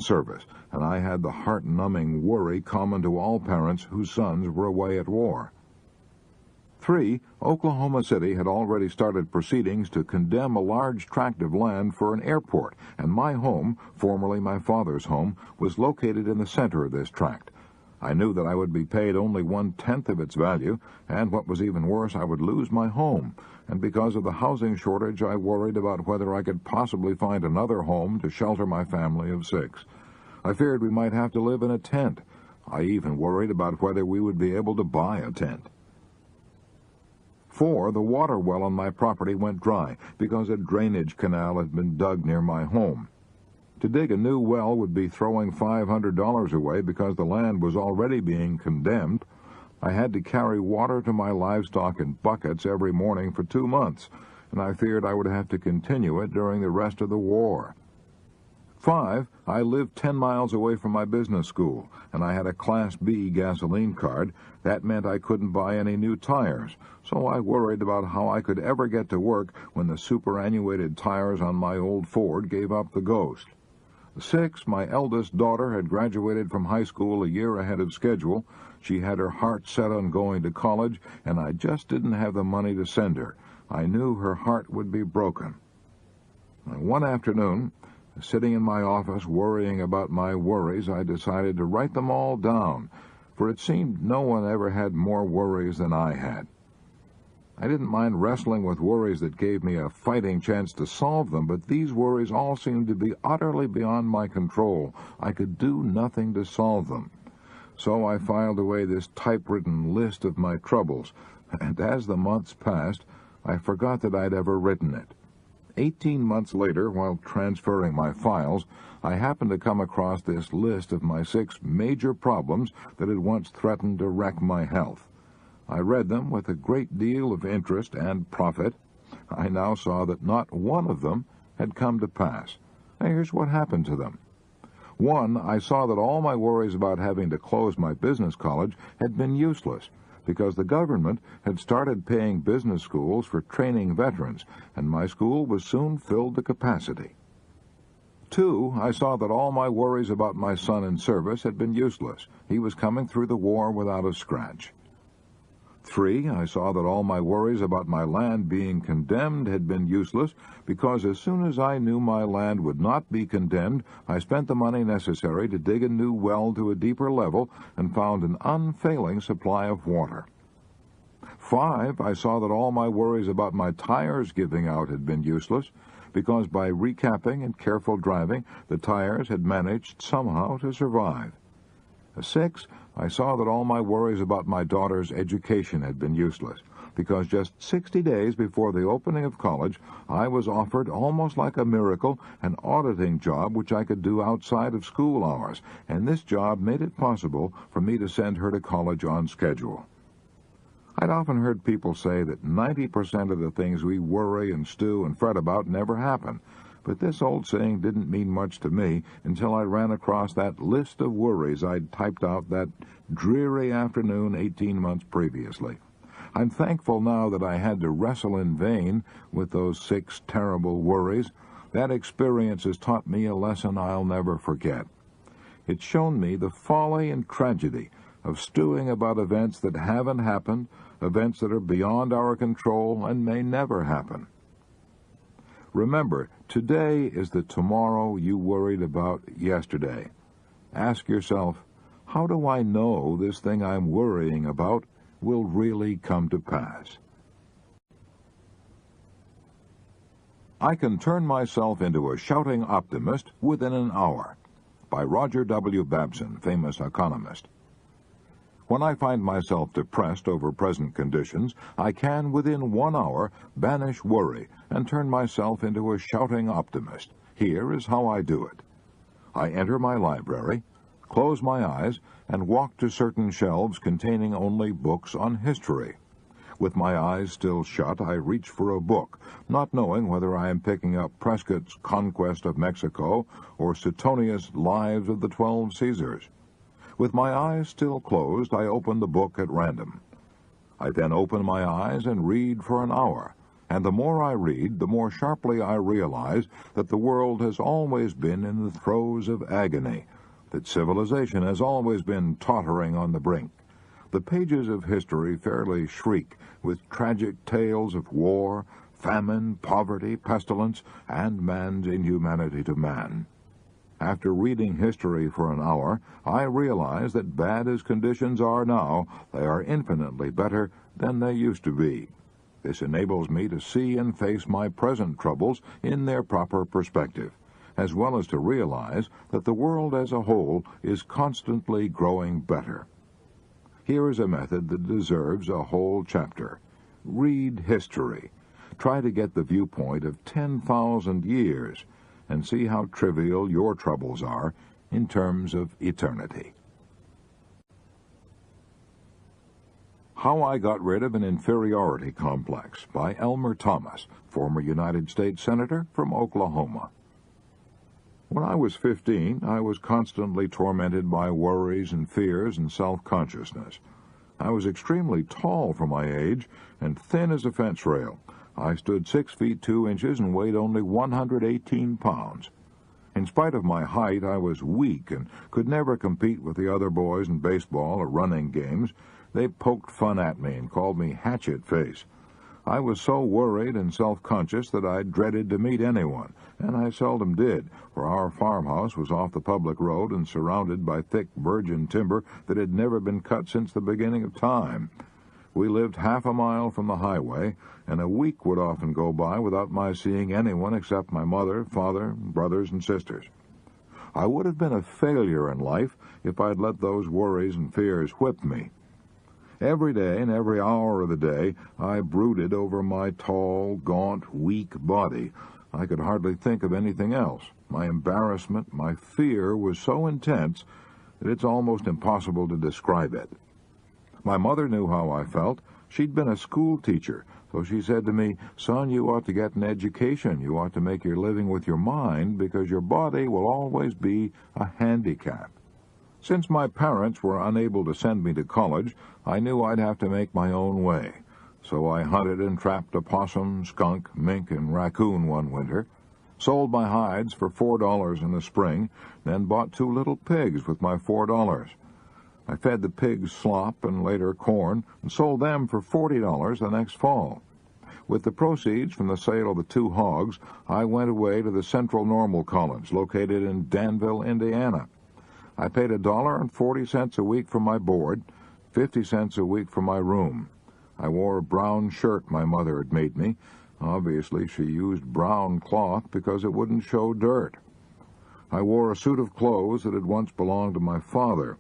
service, and I had the heart-numbing worry common to all parents whose sons were away at war. 3. Oklahoma City had already started proceedings to condemn a large tract of land for an airport, and my home, formerly my father's home, was located in the center of this tract. I knew that I would be paid only 1/10 of its value, and what was even worse, I would lose my home, and because of the housing shortage, I worried about whether I could possibly find another home to shelter my family of 6. I feared we might have to live in a tent. I even worried about whether we would be able to buy a tent. 4. The water well on my property went dry because a drainage canal had been dug near my home. To dig a new well would be throwing $500 away because the land was already being condemned. I had to carry water to my livestock in buckets every morning for 2 months, and I feared I would have to continue it during the rest of the war. 5. I lived 10 miles away from my business school, and I had a Class B gasoline card. That meant I couldn't buy any new tires, so I worried about how I could ever get to work when the superannuated tires on my old Ford gave up the ghost. 6. My eldest daughter had graduated from high school a year ahead of schedule. She had her heart set on going to college, and I just didn't have the money to send her. I knew her heart would be broken. One afternoon, sitting in my office worrying about my worries, I decided to write them all down, for it seemed no one ever had more worries than I had. I didn't mind wrestling with worries that gave me a fighting chance to solve them, but these worries all seemed to be utterly beyond my control. I could do nothing to solve them. So I filed away this typewritten list of my troubles, and as the months passed, I forgot that I'd ever written it. 18 months later, while transferring my files, I happened to come across this list of my 6 major problems that had once threatened to wreck my health. I read them with a great deal of interest and profit. I now saw that not one of them had come to pass. Now, here's what happened to them. 1, I saw that all my worries about having to close my business college had been useless, because the government had started paying business schools for training veterans, and my school was soon filled to capacity. 2, I saw that all my worries about my son in service had been useless. He was coming through the war without a scratch. 3, I saw that all my worries about my land being condemned had been useless, because as soon as I knew my land would not be condemned, I spent the money necessary to dig a new well to a deeper level and found an unfailing supply of water. 5, I saw that all my worries about my tires giving out had been useless, because by recapping and careful driving, the tires had managed somehow to survive. 6, I saw that all my worries about my daughter's education had been useless, because just 60 days before the opening of college, I was offered, almost like a miracle, an auditing job which I could do outside of school hours, and this job made it possible for me to send her to college on schedule. I'd often heard people say that 90% of the things we worry and stew and fret about never happen, but this old saying didn't mean much to me until I ran across that list of worries I'd typed out that dreary afternoon 18 months previously. I'm thankful now that I had to wrestle in vain with those 6 terrible worries. That experience has taught me a lesson I'll never forget. It's shown me the folly and tragedy of stewing about events that haven't happened, events that are beyond our control and may never happen. Remember, today is the tomorrow you worried about yesterday. Ask yourself, how do I know this thing I'm worrying about will really come to pass? I Can Turn Myself into a Shouting Optimist Within an Hour, by Roger W. Babson, famous economist. When I find myself depressed over present conditions, I can, within 1 hour, banish worry and turn myself into a shouting optimist. Here is how I do it. I enter my library, close my eyes, and walk to certain shelves containing only books on history. With my eyes still shut, I reach for a book, not knowing whether I am picking up Prescott's Conquest of Mexico or Suetonius' Lives of the 12 Caesars. With my eyes still closed, I open the book at random. I then open my eyes and read for an hour. And the more I read, the more sharply I realize that the world has always been in the throes of agony, that civilization has always been tottering on the brink. The pages of history fairly shriek with tragic tales of war, famine, poverty, pestilence, and man's inhumanity to man. After reading history for an hour, I realize that bad as conditions are now, they are infinitely better than they used to be. This enables me to see and face my present troubles in their proper perspective, as well as to realize that the world as a whole is constantly growing better. Here is a method that deserves a whole chapter. Read history. Try to get the viewpoint of 10,000 years and see how trivial your troubles are in terms of eternity. How I Got Rid of an Inferiority Complex by Elmer Thomas, former United States Senator from Oklahoma. When I was 15, I was constantly tormented by worries and fears and self-consciousness. I was extremely tall for my age and thin as a fence rail. I stood 6 feet 2 inches and weighed only 118 pounds. In spite of my height, I was weak and could never compete with the other boys in baseball or running games. They poked fun at me and called me Hatchet Face. I was so worried and self-conscious that I dreaded to meet anyone, and I seldom did, for our farmhouse was off the public road and surrounded by thick virgin timber that had never been cut since the beginning of time. We lived half a mile from the highway, and a week would often go by without my seeing anyone except my mother, father, brothers, and sisters. I would have been a failure in life if I'd let those worries and fears whip me. Every day and every hour of the day, I brooded over my tall, gaunt, weak body. I could hardly think of anything else. My embarrassment, my fear was so intense that it's almost impossible to describe it. My mother knew how I felt. She'd been a school teacher, so she said to me, "Son, you ought to get an education. You ought to make your living with your mind because your body will always be a handicap." Since my parents were unable to send me to college, I knew I'd have to make my own way. So I hunted and trapped a possum, skunk, mink, and raccoon one winter, sold my hides for $4 in the spring, then bought 2 little pigs with my $4. I fed the pigs slop and later corn and sold them for $40 the next fall. With the proceeds from the sale of the 2 hogs, I went away to the Central Normal College, located in Danville, Indiana. I paid $1.40 a week for my board, 50 cents a week for my room. I wore a brown shirt my mother had made me. Obviously, she used brown cloth because it wouldn't show dirt. I wore a suit of clothes that had once belonged to my father.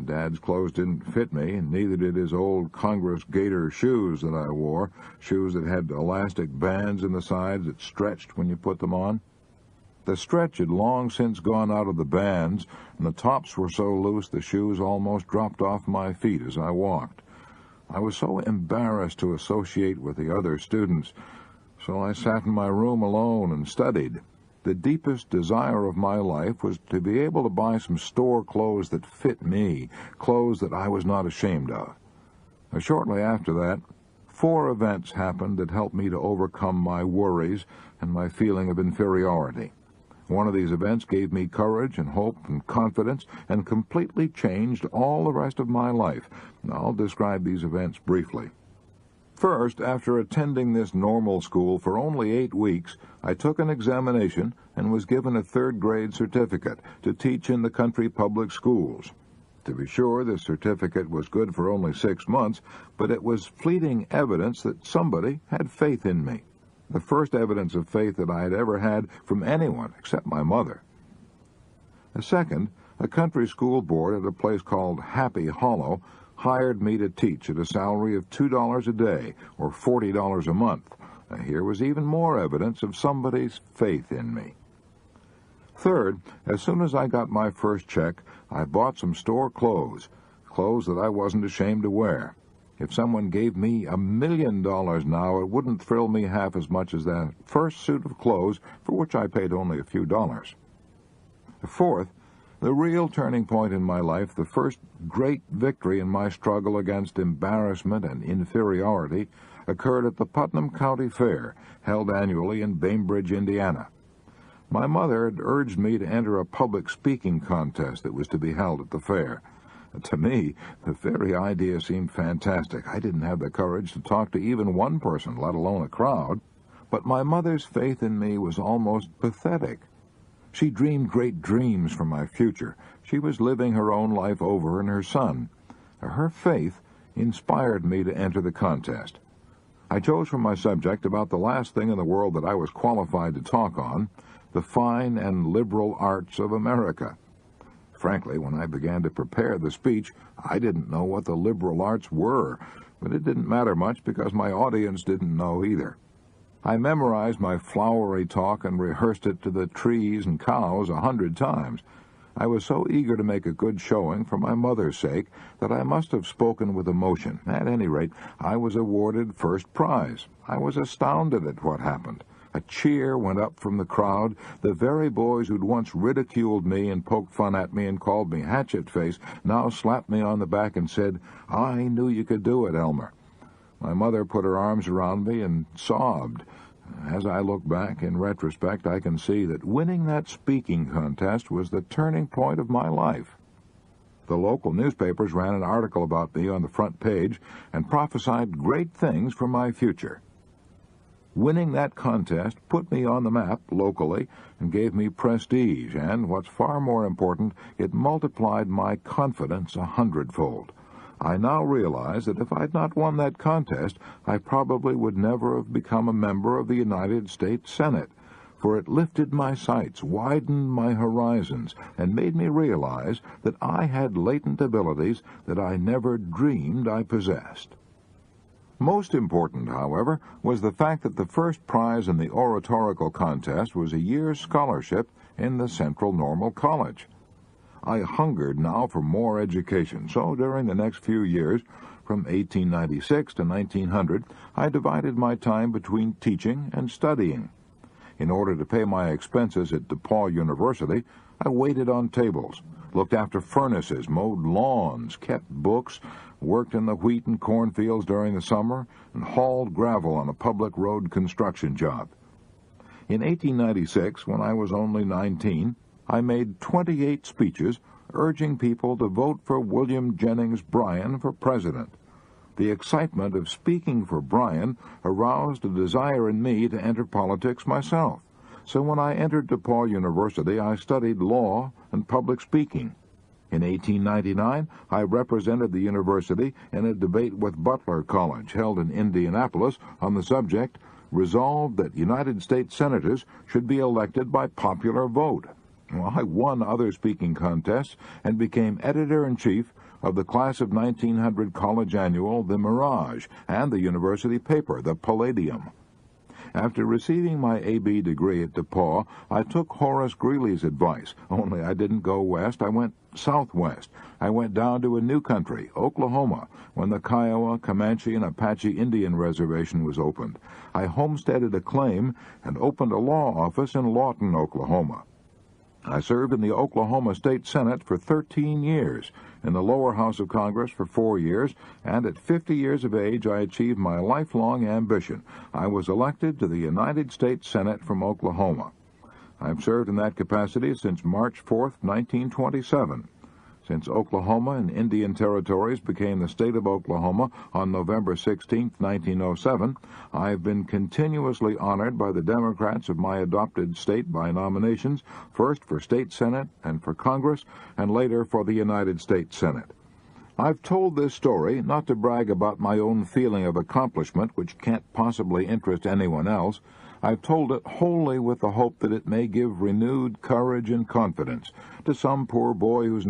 Dad's clothes didn't fit me, and neither did his old Congress gaiter shoes that I wore, shoes that had elastic bands in the sides that stretched when you put them on. The stretch had long since gone out of the bands, and the tops were so loose the shoes almost dropped off my feet as I walked. I was so embarrassed to associate with the other students, so I sat in my room alone and studied. The deepest desire of my life was to be able to buy some store clothes that fit me, clothes that I was not ashamed of. Shortly after that, 4 events happened that helped me to overcome my worries and my feeling of inferiority. One of these events gave me courage and hope and confidence and completely changed all the rest of my life. I'll describe these events briefly. First, after attending this normal school for only 8 weeks, I took an examination and was given a 3rd grade certificate to teach in the country public schools. To be sure, this certificate was good for only 6 months, but it was fleeting evidence that somebody had faith in me. The first evidence of faith that I had ever had from anyone except my mother. Second, a country school board at a place called Happy Hollow hired me to teach at a salary of $2 a day, or $40 a month. Here was even more evidence of somebody's faith in me. Third, as soon as I got my first check, I bought some store clothes that I wasn't ashamed to wear. If someone gave me $1 million now, it wouldn't thrill me half as much as that first suit of clothes, for which I paid only a few dollars. Fourth, the real turning point in my life, the first great victory in my struggle against embarrassment and inferiority, occurred at the Putnam County Fair, held annually in Bainbridge, Indiana. My mother had urged me to enter a public speaking contest that was to be held at the fair. To me, the very idea seemed fantastic. I didn't have the courage to talk to even one person, let alone a crowd. But my mother's faith in me was almost pathetic. She dreamed great dreams for my future. She was living her own life over in her son. Her faith inspired me to enter the contest. I chose for my subject about the last thing in the world that I was qualified to talk on, the fine and liberal arts of America. Frankly, when I began to prepare the speech, I didn't know what the liberal arts were, but it didn't matter much because my audience didn't know either. I memorized my flowery talk and rehearsed it to the trees and cows 100 times. I was so eager to make a good showing for my mother's sake that I must have spoken with emotion. At any rate, I was awarded first prize. I was astounded at what happened. A cheer went up from the crowd. The very boys who'd once ridiculed me and poked fun at me and called me hatchet face now slapped me on the back and said, "I knew you could do it, Elmer." My mother put her arms around me and sobbed. As I look back, in retrospect, I can see that winning that speaking contest was the turning point of my life. The local newspapers ran an article about me on the front page and prophesied great things for my future. Winning that contest put me on the map locally and gave me prestige, and, what's far more important, it multiplied my confidence 100-fold. I now realize that if I'd not won that contest, I probably would never have become a member of the United States Senate, for it lifted my sights, widened my horizons, and made me realize that I had latent abilities that I never dreamed I possessed. Most important, however, was the fact that the first prize in the oratorical contest was a year's scholarship in the Central Normal College. I hungered now for more education, so during the next few years, from 1896 to 1900, I divided my time between teaching and studying. In order to pay my expenses at DePaul University, I waited on tables, looked after furnaces, mowed lawns, kept books, worked in the wheat and cornfields during the summer, and hauled gravel on a public road construction job. In 1896, when I was only 19, I made 28 speeches urging people to vote for William Jennings Bryan for president. The excitement of speaking for Bryan aroused a desire in me to enter politics myself. So when I entered DePaul University, I studied law and public speaking. In 1899, I represented the university in a debate with Butler College, held in Indianapolis, on the subject, "Resolved that United States senators should be elected by popular vote." Well, I won other speaking contests and became editor-in-chief of the class of 1900 college annual, The Mirage, and the university paper, The Palladium. After receiving my A.B. degree at DePaul, I took Horace Greeley's advice, only I didn't go west, I went southwest. I went down to a new country, Oklahoma, when the Kiowa, Comanche, and Apache Indian Reservation was opened. I homesteaded a claim and opened a law office in Lawton, Oklahoma. I served in the Oklahoma State Senate for 13 years, in the lower house of Congress for 4 years, and at 50 years of age I achieved my lifelong ambition. I was elected to the United States Senate from Oklahoma. I've served in that capacity since March 4th, 1927. Since Oklahoma and Indian Territories became the state of Oklahoma on November 16, 1907, I've been continuously honored by the Democrats of my adopted state by nominations, first for state Senate and for Congress, and later for the United States Senate. I've told this story not to brag about my own feeling of accomplishment, which can't possibly interest anyone else. I've told it wholly with the hope that it may give renewed courage and confidence to some poor boy who's